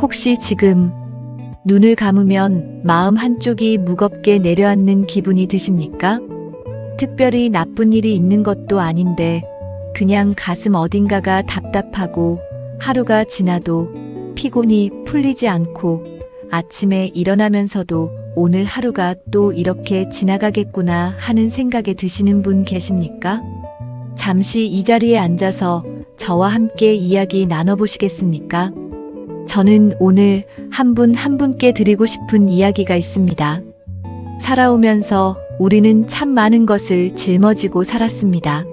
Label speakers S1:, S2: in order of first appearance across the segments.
S1: 혹시 지금 눈을 감으면 마음 한쪽이 무겁게 내려앉는 기분이 드십니까? 특별히 나쁜 일이 있는 것도 아닌데 그냥 가슴 어딘가가 답답하고 하루가 지나도 피곤이 풀리지 않고 아침에 일어나면서도 오늘 하루가 또 이렇게 지나가겠구나 하는 생각에 드시는 분 계십니까? 잠시 이 자리에 앉아서 저와 함께 이야기 나눠보시겠습니까? 저는 오늘 한 분 한 분께 드리고 싶은 이야기가 있습니다. 살아오면서 우리는 참 많은 것을 짊어지고 살았습니다.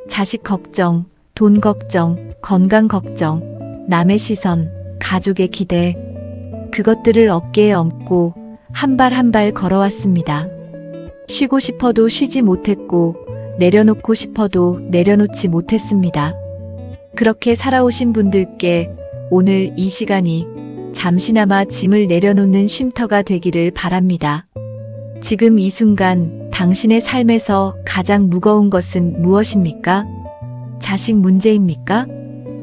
S1: 자식 걱정, 돈 걱정, 건강 걱정, 남의 시선, 가족의 기대. 그것들을 어깨에 얹고 한 발 한 발 걸어왔습니다. 쉬고 싶어도 쉬지 못했고 내려놓고 싶어도 내려놓지 못했습니다. 그렇게 살아오신 분들께 오늘 이 시간이 잠시나마 짐을 내려놓는 쉼터가 되기를 바랍니다. 지금 이 순간 당신의 삶에서 가장 무거운 것은 무엇입니까? 자식 문제입니까?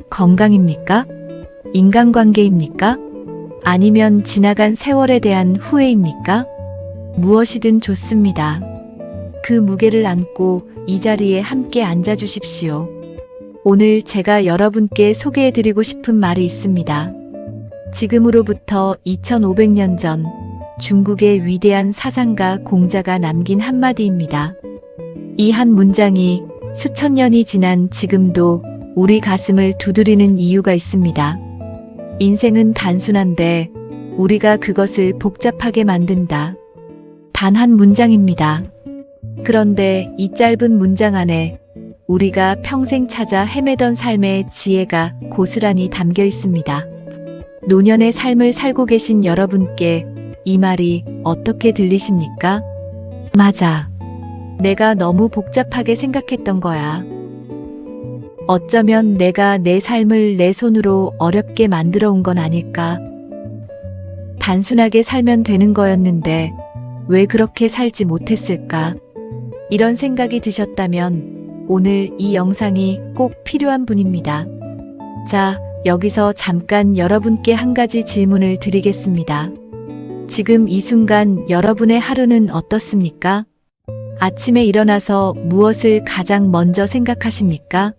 S1: 건강입니까? 인간관계입니까? 아니면 지나간 세월에 대한 후회입니까? 무엇이든 좋습니다. 그 무게를 안고 이 자리에 함께 앉아 주십시오. 오늘 제가 여러분께 소개해드리고 싶은 말이 있습니다. 지금으로부터 2500년 전 중국의 위대한 사상가 공자가 남긴 한마디입니다. 이 한 문장이 수천 년이 지난 지금도 우리 가슴을 두드리는 이유가 있습니다. 인생은 단순한데 우리가 그것을 복잡하게 만든다. 단 한 문장입니다. 그런데 이 짧은 문장 안에 우리가 평생 찾아 헤매던 삶의 지혜가 고스란히 담겨 있습니다. 노년의 삶을 살고 계신 여러분께 이 말이 어떻게 들리십니까? 맞아. 내가 너무 복잡하게 생각했던 거야. 어쩌면 내가 내 삶을 내 손으로 어렵게 만들어 온 건 아닐까? 단순하게 살면 되는 거였는데 왜 그렇게 살지 못했을까? 이런 생각이 드셨다면 오늘 이 영상이 꼭 필요한 분입니다. 자, 여기서 잠깐 여러분께 한 가지 질문을 드리겠습니다. 지금 이 순간 여러분의 하루는 어떻습니까? 아침에 일어나서 무엇을 가장 먼저 생각하십니까?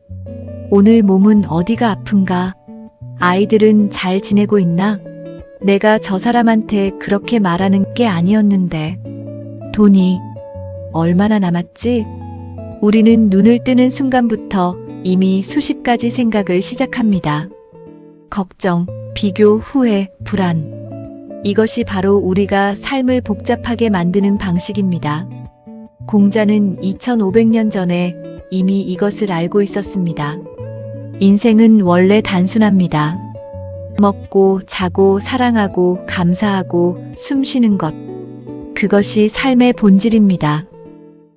S1: 오늘 몸은 어디가 아픈가? 아이들은 잘 지내고 있나? 내가 저 사람한테 그렇게 말하는 게 아니었는데. 돈이 얼마나 남았지? 우리는 눈을 뜨는 순간부터 이미 수십 가지 생각을 시작합니다. 걱정, 비교, 후회, 불안. 이것이 바로 우리가 삶을 복잡하게 만드는 방식입니다. 공자는 2500년 전에 이미 이것을 알고 있었습니다. 인생은 원래 단순합니다. 먹고, 자고, 사랑하고, 감사하고, 숨 쉬는 것. 그것이 삶의 본질입니다.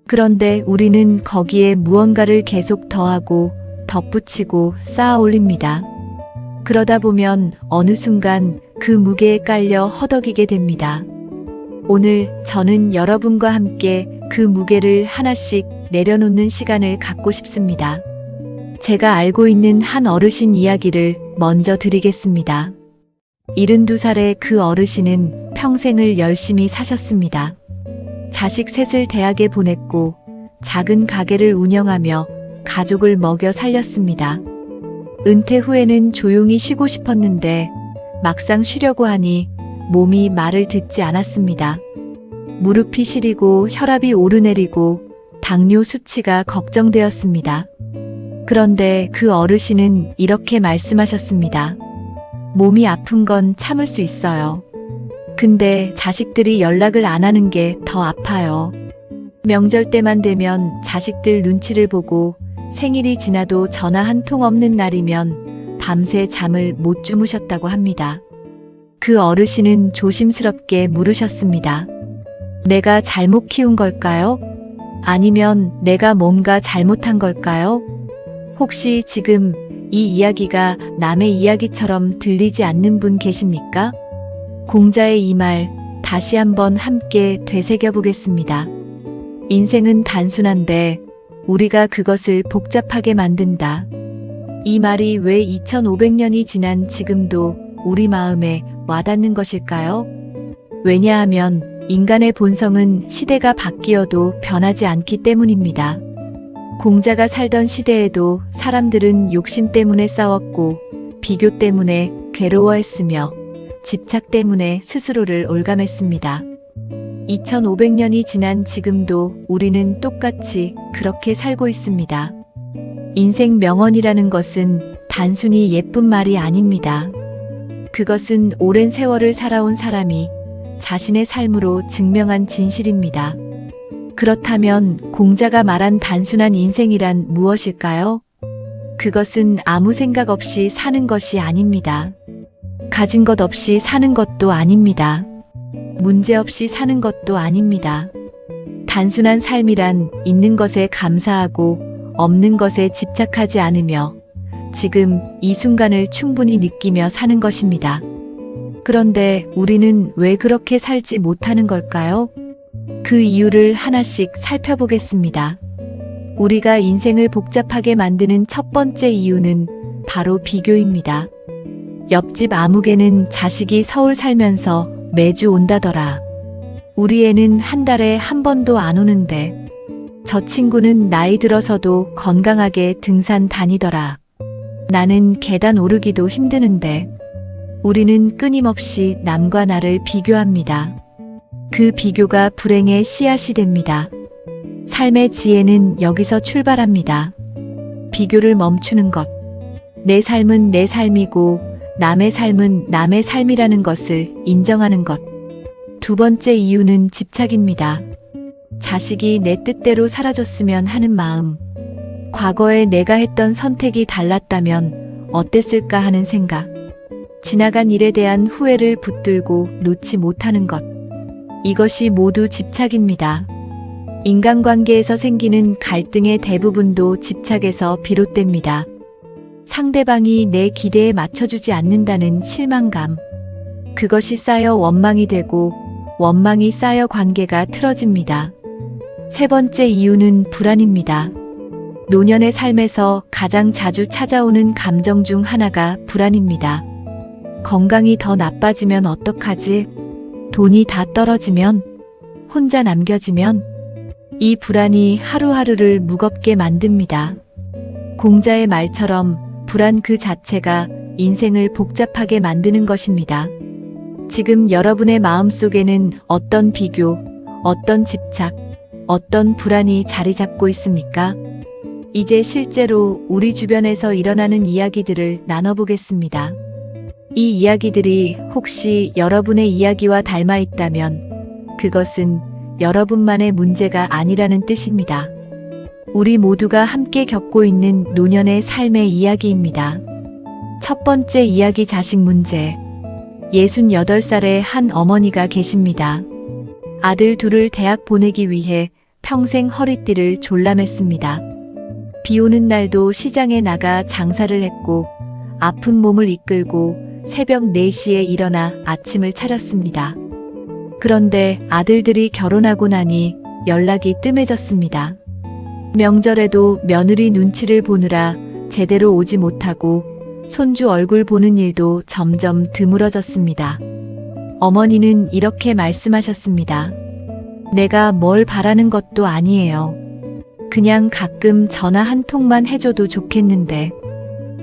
S1: 그런데 우리는 거기에 무언가를 계속 더하고, 덧붙이고, 쌓아 올립니다. 그러다 보면 어느 순간 그 무게에 깔려 허덕이게 됩니다. 오늘 저는 여러분과 함께 그 무게를 하나씩 내려놓는 시간을 갖고 싶습니다. 제가 알고 있는 한 어르신 이야기를 먼저 드리겠습니다. 72살의 그 어르신은 평생을 열심히 사셨습니다. 자식 셋을 대학에 보냈고 작은 가게를 운영하며 가족을 먹여 살렸습니다. 은퇴 후에는 조용히 쉬고 싶었는데 막상 쉬려고 하니 몸이 말을 듣지 않았습니다. 무릎이 시리고 혈압이 오르내리고 당뇨 수치가 걱정되었습니다. 그런데 그 어르신은 이렇게 말씀하셨습니다. 몸이 아픈 건 참을 수 있어요. 근데 자식들이 연락을 안 하는 게 더 아파요. 명절 때만 되면 자식들 눈치를 보고 생일이 지나도 전화 한 통 없는 날이면 밤새 잠을 못 주무셨다고 합니다. 그 어르신은 조심스럽게 물으셨습니다. 내가 잘못 키운 걸까요? 아니면 내가 뭔가 잘못한 걸까요? 혹시 지금 이 이야기가 남의 이야기처럼 들리지 않는 분 계십니까? 공자의 이 말 다시 한번 함께 되새겨 보겠습니다. 인생은 단순한데 우리가 그것을 복잡하게 만든다. 이 말이 왜 2500년이 지난 지금도 우리 마음에 와닿는 것일까요? 왜냐하면 인간의 본성은 시대가 바뀌어도 변하지 않기 때문입니다. 공자가 살던 시대에도 사람들은 욕심 때문에 싸웠고, 비교 때문에 괴로워했으며, 집착 때문에 스스로를 올감했습니다. 2500년이 지난 지금도 우리는 똑같이 그렇게 살고 있습니다. 인생 명언이라는 것은 단순히 예쁜 말이 아닙니다. 그것은 오랜 세월을 살아온 사람이 자신의 삶으로 증명한 진실입니다. 그렇다면 공자가 말한 단순한 인생이란 무엇일까요? 그것은 아무 생각 없이 사는 것이 아닙니다. 가진 것 없이 사는 것도 아닙니다. 문제 없이 사는 것도 아닙니다. 단순한 삶이란 있는 것에 감사하고 없는 것에 집착하지 않으며 지금 이 순간을 충분히 느끼며 사는 것입니다. 그런데 우리는 왜 그렇게 살지 못하는 걸까요? 그 이유를 하나씩 살펴보겠습니다. 우리가 인생을 복잡하게 만드는 첫 번째 이유는 바로 비교입니다. 옆집 아무개는 자식이 서울 살면서 매주 온다더라. 우리 애는 한 달에 한 번도 안 오는데 저 친구는 나이 들어서도 건강하게 등산 다니더라. 나는 계단 오르기도 힘드는데. 우리는 끊임없이 남과 나를 비교합니다. 그 비교가 불행의 씨앗이 됩니다. 삶의 지혜는 여기서 출발합니다. 비교를 멈추는 것. 내 삶은 내 삶이고 남의 삶은 남의 삶이라는 것을 인정하는 것. 두 번째 이유는 집착입니다. 자식이 내 뜻대로 살아줬으면 하는 마음. 과거에 내가 했던 선택이 달랐다면 어땠을까 하는 생각. 지나간 일에 대한 후회를 붙들고 놓지 못하는 것. 이것이 모두 집착입니다. 인간관계에서 생기는 갈등의 대부분도 집착에서 비롯됩니다. 상대방이 내 기대에 맞춰주지 않는다는 실망감. 그것이 쌓여 원망이 되고 원망이 쌓여 관계가 틀어집니다. 세 번째 이유는 불안입니다. 노년의 삶에서 가장 자주 찾아오는 감정 중 하나가 불안입니다. 건강이 더 나빠지면 어떡하지? 돈이 다 떨어지면? 혼자 남겨지면? 이 불안이 하루하루를 무겁게 만듭니다. 공자의 말처럼 불안 그 자체가 인생을 복잡하게 만드는 것입니다. 지금 여러분의 마음속에는 어떤 비교, 어떤 집착, 어떤 불안이 자리 잡고 있습니까? 이제 실제로 우리 주변에서 일어나는 이야기들을 나눠보겠습니다. 이 이야기들이 혹시 여러분의 이야기와 닮아 있다면 그것은 여러분만의 문제가 아니라는 뜻입니다. 우리 모두가 함께 겪고 있는 노년의 삶의 이야기입니다. 첫 번째 이야기 자식 문제. 68살의 한 어머니가 계십니다. 아들 둘을 대학 보내기 위해 평생 허리띠를 졸라맸습니다. 비 오는 날도 시장에 나가 장사를 했고 아픈 몸을 이끌고 새벽 4시에 일어나 아침을 차렸습니다. 그런데 아들들이 결혼하고 나니 연락이 뜸해졌습니다. 명절에도 며느리 눈치를 보느라 제대로 오지 못하고 손주 얼굴 보는 일도 점점 드물어졌습니다. 어머니는 이렇게 말씀하셨습니다. 내가 뭘 바라는 것도 아니에요. 그냥 가끔 전화 한 통만 해줘도 좋겠는데.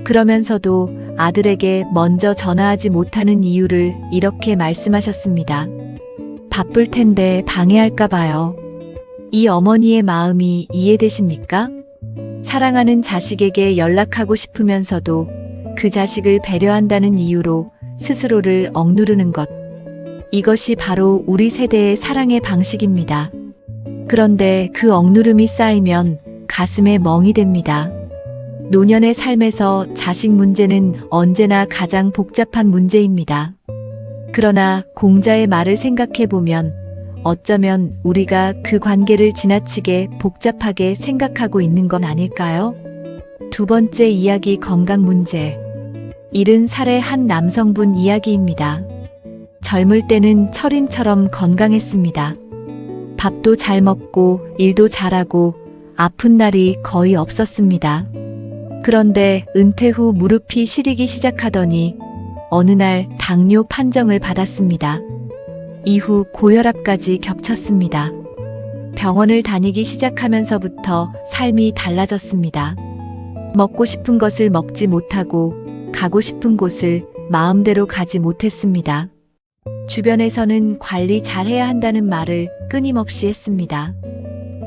S1: 그러면서도 아들에게 먼저 전화하지 못하는 이유를 이렇게 말씀하셨습니다. 바쁠 텐데 방해할까 봐요. 이 어머니의 마음이 이해되십니까? 사랑하는 자식에게 연락하고 싶으면서도 그 자식을 배려한다는 이유로 스스로를 억누르는 것. 이것이 바로 우리 세대의 사랑의 방식입니다. 그런데 그 억누름이 쌓이면 가슴에 멍이 됩니다. 노년의 삶에서 자식 문제는 언제나 가장 복잡한 문제입니다. 그러나 공자의 말을 생각해보면 어쩌면 우리가 그 관계를 지나치게 복잡하게 생각하고 있는 건 아닐까요? 두 번째 이야기 건강 문제. 70살의 한 남성분 이야기입니다. 젊을 때는 철인처럼 건강했습니다. 밥도 잘 먹고 일도 잘하고 아픈 날이 거의 없었습니다. 그런데 은퇴 후 무릎이 시리기 시작하더니 어느 날 당뇨 판정을 받았습니다. 이후 고혈압까지 겹쳤습니다. 병원을 다니기 시작하면서부터 삶이 달라졌습니다. 먹고 싶은 것을 먹지 못하고 가고 싶은 곳을 마음대로 가지 못했습니다. 주변에서는 관리 잘해야 한다는 말을 끊임없이 했습니다.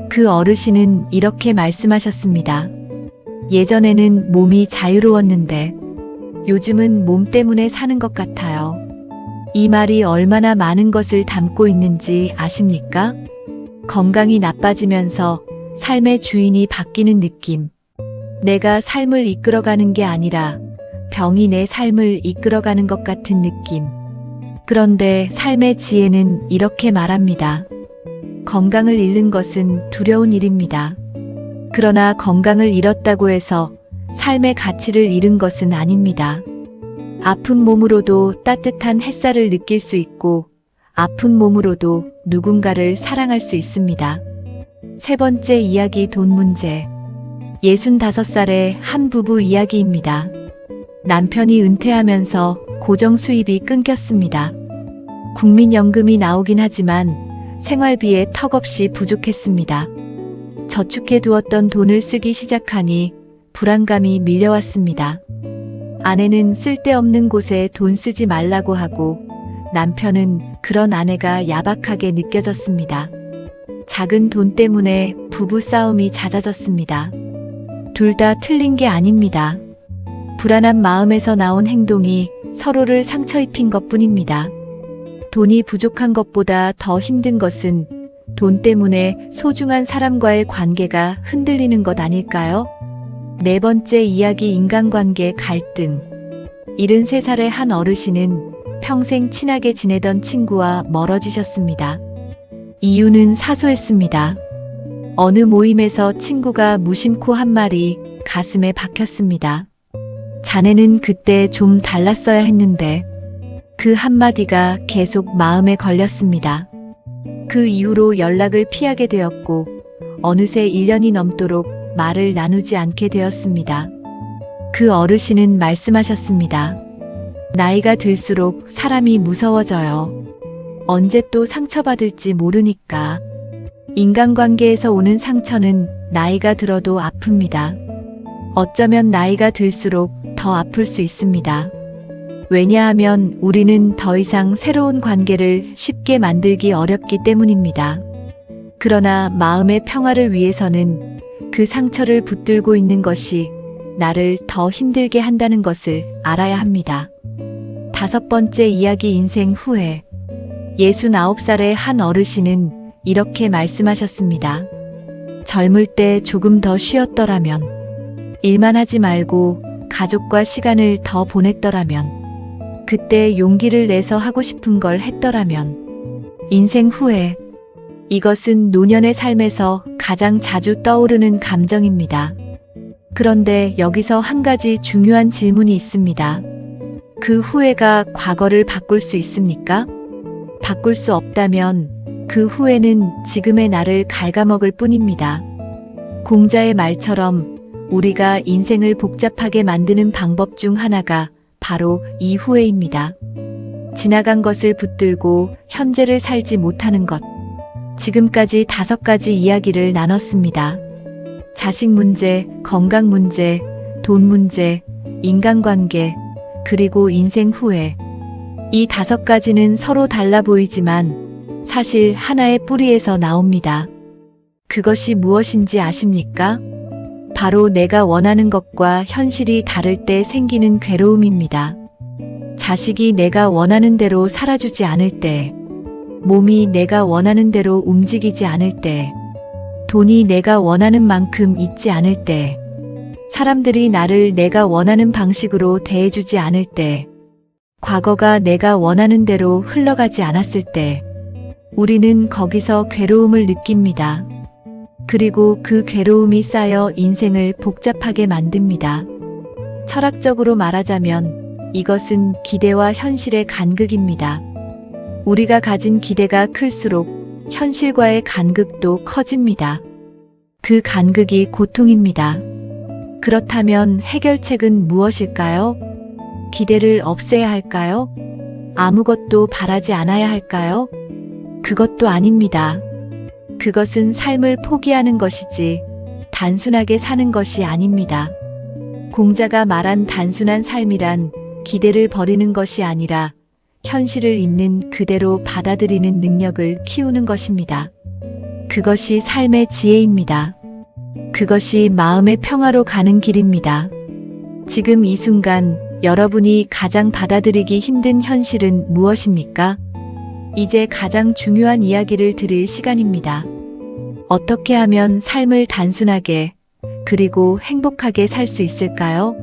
S1: 그 어르신은 이렇게 말씀하셨습니다. 예전에는 몸이 자유로웠는데 요즘은 몸 때문에 사는 것 같아요. 이 말이 얼마나 많은 것을 담고 있는지 아십니까? 건강이 나빠지면서 삶의 주인이 바뀌는 느낌. 내가 삶을 이끌어가는 게 아니라 병이 내 삶을 이끌어가는 것 같은 느낌. 그런데 삶의 지혜는 이렇게 말합니다. 건강을 잃는 것은 두려운 일입니다. 그러나 건강을 잃었다고 해서 삶의 가치를 잃은 것은 아닙니다. 아픈 몸으로도 따뜻한 햇살을 느낄 수 있고 아픈 몸으로도 누군가를 사랑할 수 있습니다. 세 번째 이야기, 돈 문제. 65살의 한 부부 이야기입니다. 남편이 은퇴하면서 고정 수입이 끊겼습니다. 국민연금이 나오긴 하지만 생활비에 턱없이 부족했습니다. 저축해 두었던 돈을 쓰기 시작하니 불안감이 밀려왔습니다. 아내는 쓸데없는 곳에 돈 쓰지 말라고 하고 남편은 그런 아내가 야박하게 느껴졌습니다. 작은 돈 때문에 부부 싸움이 잦아졌습니다. 둘 다 틀린 게 아닙니다. 불안한 마음에서 나온 행동이 서로를 상처 입힌 것뿐입니다. 돈이 부족한 것보다 더 힘든 것은 돈 때문에 소중한 사람과의 관계가 흔들리는 것 아닐까요? 네 번째 이야기, 인간관계 갈등. 73살의 한 어르신은 평생 친하게 지내던 친구와 멀어지셨습니다. 이유는 사소했습니다. 어느 모임에서 친구가 무심코 한 말이 가슴에 박혔습니다. 자네는 그때 좀 달랐어야 했는데. 그 한마디가 계속 마음에 걸렸습니다. 그 이후로 연락을 피하게 되었고 어느새 1년이 넘도록 말을 나누지 않게 되었습니다. 그 어르신은 말씀하셨습니다. 나이가 들수록 사람이 무서워져요. 언제 또 상처받을지 모르니까. 인간관계에서 오는 상처는 나이가 들어도 아픕니다. 어쩌면 나이가 들수록 더 아플 수 있습니다. 왜냐하면 우리는 더 이상 새로운 관계를 쉽게 만들기 어렵기 때문입니다. 그러나 마음의 평화를 위해서는 그 상처를 붙들고 있는 것이 나를 더 힘들게 한다는 것을 알아야 합니다. 다섯 번째 이야기, 인생 후회. 69살의 한 어르신은 이렇게 말씀하셨습니다. 젊을 때 조금 더 쉬었더라면, 일만 하지 말고 가족과 시간을 더 보냈더라면, 그때 용기를 내서 하고 싶은 걸 했더라면. 인생 후회. 이것은 노년의 삶에서 가장 자주 떠오르는 감정입니다. 그런데 여기서 한 가지 중요한 질문이 있습니다. 그 후회가 과거를 바꿀 수 있습니까? 바꿀 수 없다면 그 후회는 지금의 나를 갉아먹을 뿐입니다. 공자의 말처럼 우리가 인생을 복잡하게 만드는 방법 중 하나가 바로 이 후회입니다. 지나간 것을 붙들고 현재를 살지 못하는 것. 지금까지 5가지 이야기를 나눴습니다. 자식 문제, 건강 문제, 돈 문제, 인간관계, 그리고 인생 후회. 이 5가지는 서로 달라 보이지만 사실 하나의 뿌리에서 나옵니다. 그것이 무엇인지 아십니까? 바로 내가 원하는 것과 현실이 다를 때 생기는 괴로움입니다. 자식이 내가 원하는 대로 살아주지 않을 때, 몸이 내가 원하는 대로 움직이지 않을 때, 돈이 내가 원하는 만큼 있지 않을 때, 사람들이 나를 내가 원하는 방식으로 대해주지 않을 때, 과거가 내가 원하는 대로 흘러가지 않았을 때, 우리는 거기서 괴로움을 느낍니다. 그리고 그 괴로움이 쌓여 인생을 복잡하게 만듭니다. 철학적으로 말하자면 이것은 기대와 현실의 간극입니다. 우리가 가진 기대가 클수록 현실과의 간극도 커집니다. 그 간극이 고통입니다. 그렇다면 해결책은 무엇일까요? 기대를 없애야 할까요? 아무것도 바라지 않아야 할까요? 그것도 아닙니다. 그것은 삶을 포기하는 것이지 단순하게 사는 것이 아닙니다. 공자가 말한 단순한 삶이란 기대를 버리는 것이 아니라 현실을 있는 그대로 받아들이는 능력을 키우는 것입니다. 그것이 삶의 지혜입니다. 그것이 마음의 평화로 가는 길입니다. 지금 이 순간 여러분이 가장 받아들이기 힘든 현실은 무엇입니까? 이제 가장 중요한 이야기를 드릴 시간입니다. 어떻게 하면 삶을 단순하게 그리고 행복하게 살 수 있을까요?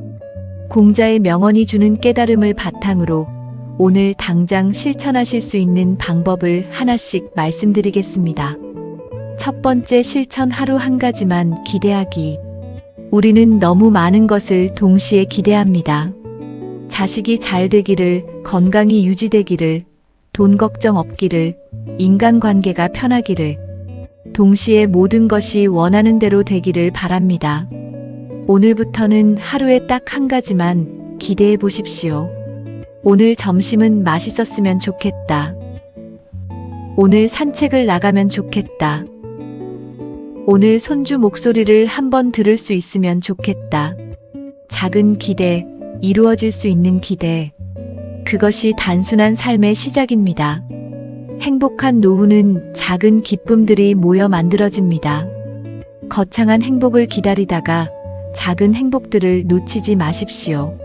S1: 공자의 명언이 주는 깨달음을 바탕으로 오늘 당장 실천하실 수 있는 방법을 하나씩 말씀드리겠습니다. 첫 번째 실천, 하루 한 가지만 기대하기. 우리는 너무 많은 것을 동시에 기대합니다. 자식이 잘 되기를, 건강이 유지되기를, 돈 걱정 없기를, 인간관계가 편하기를, 동시에 모든 것이 원하는 대로 되기를 바랍니다. 오늘부터는 하루에 딱 한 가지만 기대해 보십시오. 오늘 점심은 맛있었으면 좋겠다. 오늘 산책을 나가면 좋겠다. 오늘 손주 목소리를 한번 들을 수 있으면 좋겠다. 작은 기대, 이루어질 수 있는 기대. 그것이 단순한 삶의 시작입니다. 행복한 노후는 작은 기쁨들이 모여 만들어집니다. 거창한 행복을 기다리다가 작은 행복들을 놓치지 마십시오.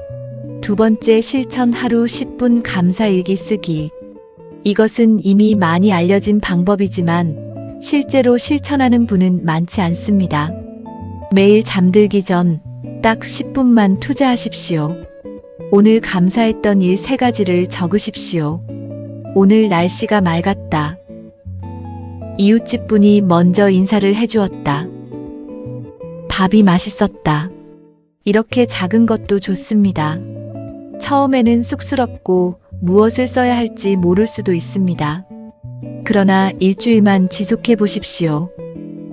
S1: 두 번째 실천, 하루 10분 감사일기 쓰기. 이것은 이미 많이 알려진 방법이지만 실제로 실천하는 분은 많지 않습니다. 매일 잠들기 전 딱 10분만 투자하십시오. 오늘 감사했던 일 3가지를 적으십시오. 오늘 날씨가 맑았다. 이웃집 분이 먼저 인사를 해주었다. 밥이 맛있었다. 이렇게 작은 것도 좋습니다. 처음에는 쑥스럽고 무엇을 써야 할지 모를 수도 있습니다. 그러나 일주일만 지속해 보십시오.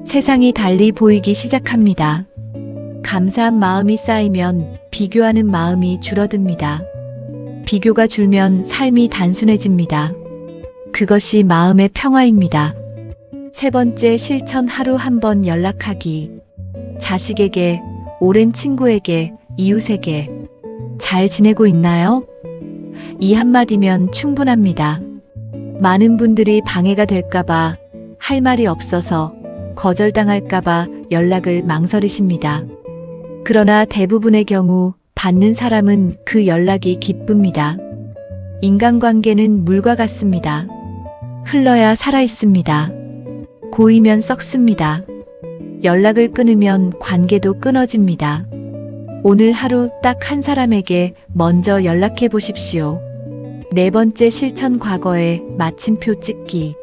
S1: 세상이 달리 보이기 시작합니다. 감사한 마음이 쌓이면 비교하는 마음이 줄어듭니다. 비교가 줄면 삶이 단순해집니다. 그것이 마음의 평화입니다. 세 번째 실천, 하루 한 번 연락하기. 자식에게, 오랜 친구에게, 이웃에게 잘 지내고 있나요? 이 한마디면 충분합니다. 많은 분들이 방해가 될까봐, 할 말이 없어서, 거절당할까봐 연락을 망설이십니다. 그러나 대부분의 경우 받는 사람은 그 연락이 기쁩니다. 인간관계는 물과 같습니다. 흘러야 살아있습니다. 고이면 썩습니다. 연락을 끊으면 관계도 끊어집니다. 오늘 하루 딱 한 사람에게 먼저 연락해 보십시오. 네 번째 실천, 과거에 마침표 찍기.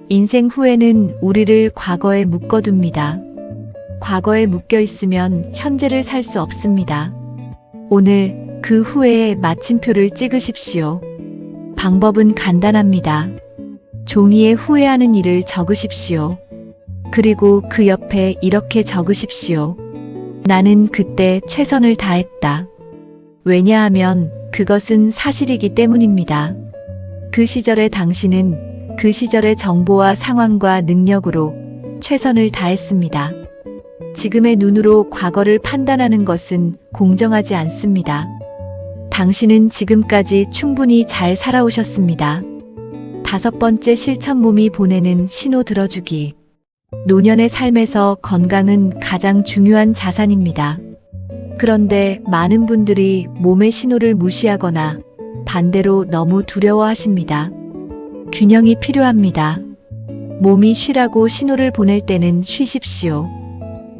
S1: 인생 후회는 우리를 과거에 묶어둡니다. 과거에 묶여 있으면 현재를 살 수 없습니다. 오늘 그 후회에 마침표를 찍으십시오. 방법은 간단합니다. 종이에 후회하는 일을 적으십시오. 그리고 그 옆에 이렇게 적으십시오. 나는 그때 최선을 다했다. 왜냐하면 그것은 사실이기 때문입니다. 그 시절의 당신은 그 시절의 정보와 상황과 능력으로 최선을 다했습니다. 지금의 눈으로 과거를 판단하는 것은 공정하지 않습니다. 당신은 지금까지 충분히 잘 살아오셨습니다. 다섯 번째 실천, 몸이 보내는 신호 들어주기. 노년의 삶에서 건강은 가장 중요한 자산입니다. 그런데 많은 분들이 몸의 신호를 무시하거나 반대로 너무 두려워하십니다. 균형이 필요합니다. 몸이 쉬라고 신호를 보낼 때는 쉬십시오.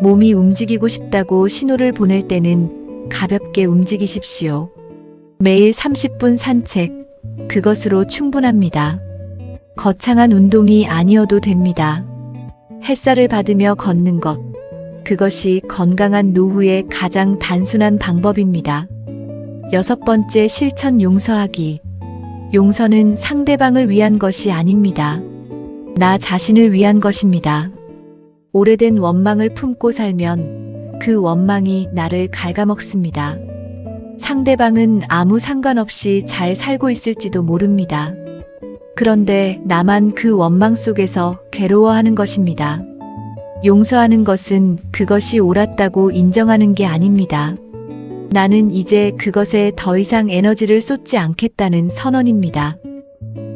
S1: 몸이 움직이고 싶다고 신호를 보낼 때는 가볍게 움직이십시오. 매일 30분 산책, 그것으로 충분합니다. 거창한 운동이 아니어도 됩니다. 햇살을 받으며 걷는 것, 그것이 건강한 노후의 가장 단순한 방법입니다. 여섯 번째 실천, 용서하기. 용서는 상대방을 위한 것이 아닙니다. 나 자신을 위한 것입니다. 오래된 원망을 품고 살면 그 원망이 나를 갉아먹습니다. 상대방은 아무 상관없이 잘 살고 있을지도 모릅니다. 그런데 나만 그 원망 속에서 괴로워하는 것입니다. 용서하는 것은 그것이 옳았다고 인정하는 게 아닙니다. 나는 이제 그것에 더 이상 에너지를 쏟지 않겠다는 선언입니다.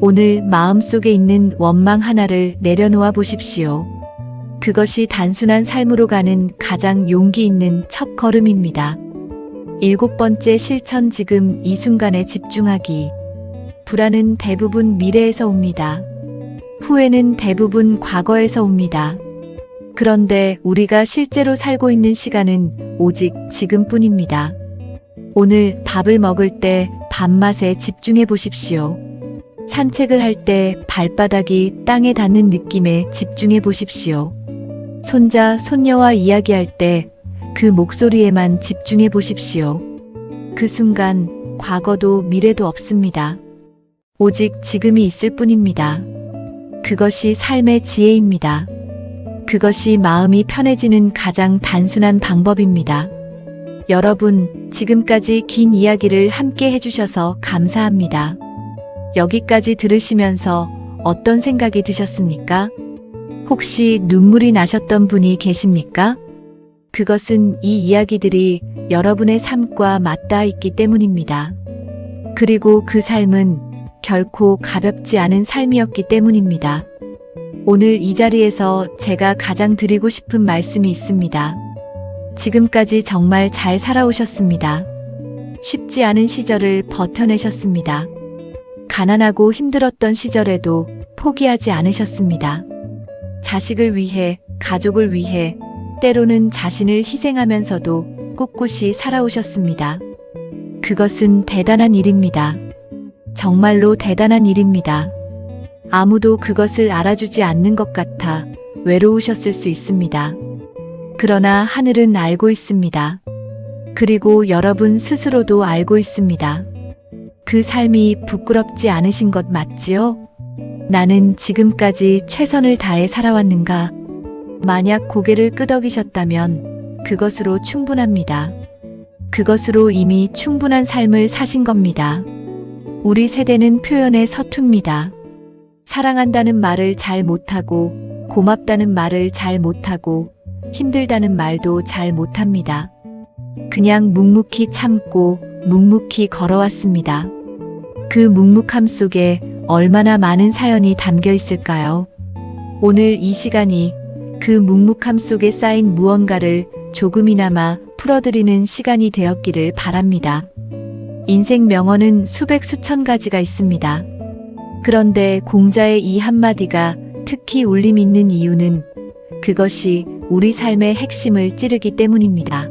S1: 오늘 마음속에 있는 원망 하나를 내려놓아 보십시오. 그것이 단순한 삶으로 가는 가장 용기 있는 첫 걸음입니다. 7번째 실천. 지금 이 순간에 집중하기. 불안은 대부분 미래에서 옵니다. 후회는 대부분 과거에서 옵니다. 그런데 우리가 실제로 살고 있는 시간은 오직 지금뿐입니다. 오늘 밥을 먹을 때 밥맛에 집중해 보십시오. 산책을 할 때 발바닥이 땅에 닿는 느낌에 집중해 보십시오. 손자, 손녀와 이야기할 때 그 목소리에만 집중해 보십시오. 그 순간 과거도 미래도 없습니다. 오직 지금이 있을 뿐입니다. 그것이 삶의 지혜입니다. 그것이 마음이 편해지는 가장 단순한 방법입니다. 여러분, 지금까지 긴 이야기를 함께 해주셔서 감사합니다. 여기까지 들으시면서 어떤 생각이 드셨습니까? 혹시 눈물이 나셨던 분이 계십니까? 그것은 이 이야기들이 여러분의 삶과 맞닿아 있기 때문입니다. 그리고 그 삶은 결코 가볍지 않은 삶이었기 때문입니다. 오늘 이 자리에서 제가 가장 드리고 싶은 말씀이 있습니다. 지금까지 정말 잘 살아오셨습니다. 쉽지 않은 시절을 버텨내셨습니다. 가난하고 힘들었던 시절에도 포기하지 않으셨습니다. 자식을 위해, 가족을 위해, 때로는 자신을 희생하면서도 꿋꿋이 살아오셨습니다. 그것은 대단한 일입니다. 정말로 대단한 일입니다. 아무도 그것을 알아주지 않는 것 같아 외로우셨을 수 있습니다. 그러나 하늘은 알고 있습니다. 그리고 여러분 스스로도 알고 있습니다. 그 삶이 부끄럽지 않으신 것 맞지요? 나는 지금까지 최선을 다해 살아왔는가? 만약 고개를 끄덕이셨다면 그것으로 충분합니다. 그것으로 이미 충분한 삶을 사신 겁니다. 우리 세대는 표현에 서툽니다. 사랑한다는 말을 잘 못하고, 고맙다는 말을 잘 못하고, 힘들다는 말도 잘 못합니다. 그냥 묵묵히 참고 묵묵히 걸어왔습니다. 그 묵묵함 속에 얼마나 많은 사연이 담겨 있을까요? 오늘 이 시간이 그 묵묵함 속에 쌓인 무언가를 조금이나마 풀어드리는 시간이 되었기를 바랍니다. 인생 명언은 수백 수천 가지가 있습니다. 그런데 공자의 이 한마디가 특히 울림 있는 이유는 그것이 우리 삶의 핵심을 찌르기 때문입니다.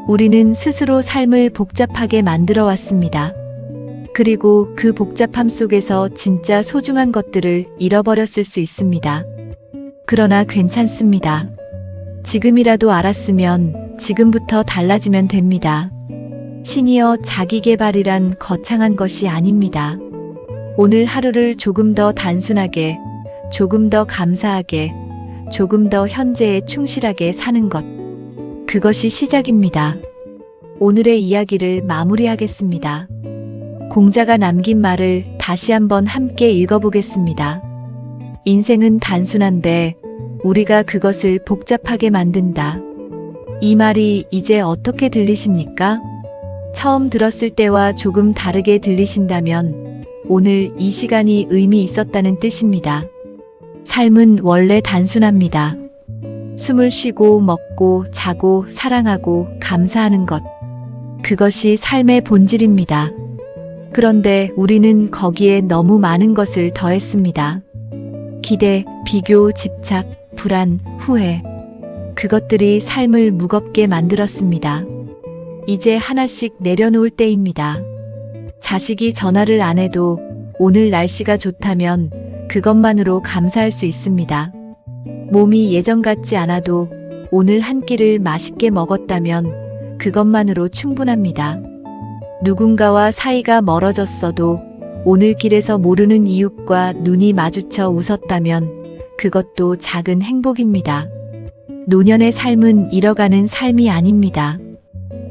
S1: 우리는 스스로 삶을 복잡하게 만들어 왔습니다. 그리고 그 복잡함 속에서 진짜 소중한 것들을 잃어버렸을 수 있습니다. 그러나 괜찮습니다. 지금이라도 알았으면 지금부터 달라지면 됩니다. 신이여, 자기계발이란 거창한 것이 아닙니다. 오늘 하루를 조금 더 단순하게, 조금 더 감사하게, 조금 더 현재에 충실하게 사는 것. 그것이 시작입니다. 오늘의 이야기를 마무리하겠습니다. 공자가 남긴 말을 다시 한번 함께 읽어보겠습니다. 인생은 단순한데 우리가 그것을 복잡하게 만든다. 이 말이 이제 어떻게 들리십니까? 처음 들었을 때와 조금 다르게 들리신다면 오늘 이 시간이 의미 있었다는 뜻입니다. 삶은 원래 단순합니다. 숨을 쉬고 먹고 자고 사랑하고 감사하는 것. 그것이 삶의 본질입니다. 그런데 우리는 거기에 너무 많은 것을 더했습니다. 기대, 비교, 집착, 불안, 후회. 그것들이 삶을 무겁게 만들었습니다. 이제 하나씩 내려놓을 때입니다. 자식이 전화를 안 해도 오늘 날씨가 좋다면 그것만으로 감사할 수 있습니다. 몸이 예전 같지 않아도 오늘 한 끼를 맛있게 먹었다면 그것만으로 충분합니다. 누군가와 사이가 멀어졌어도 오늘 길에서 모르는 이웃과 눈이 마주쳐 웃었다면 그것도 작은 행복입니다. 노년의 삶은 잃어가는 삶이 아닙니다.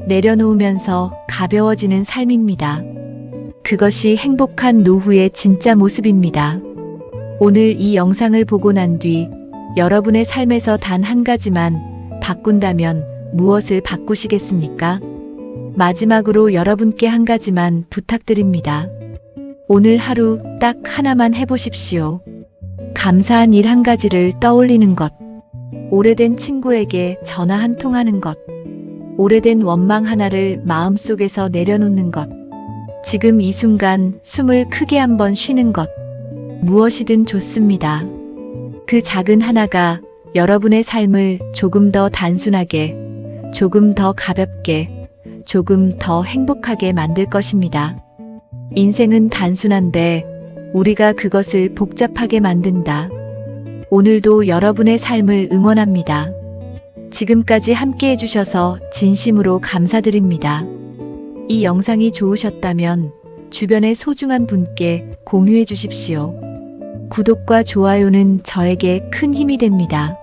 S1: 내려놓으면서 가벼워지는 삶입니다. 그것이 행복한 노후의 진짜 모습입니다. 오늘 이 영상을 보고 난 뒤 여러분의 삶에서 단 한 가지만 바꾼다면 무엇을 바꾸시겠습니까? 마지막으로 여러분께 한 가지만 부탁드립니다. 오늘 하루 딱 하나만 해보십시오. 감사한 일 한 가지를 떠올리는 것. 오래된 친구에게 전화 한 통 하는 것. 오래된 원망 하나를 마음속에서 내려놓는 것. 지금 이 순간 숨을 크게 한번 쉬는 것. 무엇이든 좋습니다. 그 작은 하나가 여러분의 삶을 조금 더 단순하게, 조금 더 가볍게, 조금 더 행복하게 만들 것입니다. 인생은 단순한데 우리가 그것을 복잡하게 만든다. 오늘도 여러분의 삶을 응원합니다. 지금까지 함께 해주셔서 진심으로 감사드립니다. 이 영상이 좋으셨다면 주변의 소중한 분께 공유해 주십시오. 구독과 좋아요는 저에게 큰 힘이 됩니다.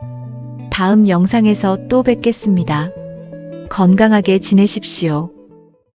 S1: 다음 영상에서 또 뵙겠습니다. 건강하게 지내십시오.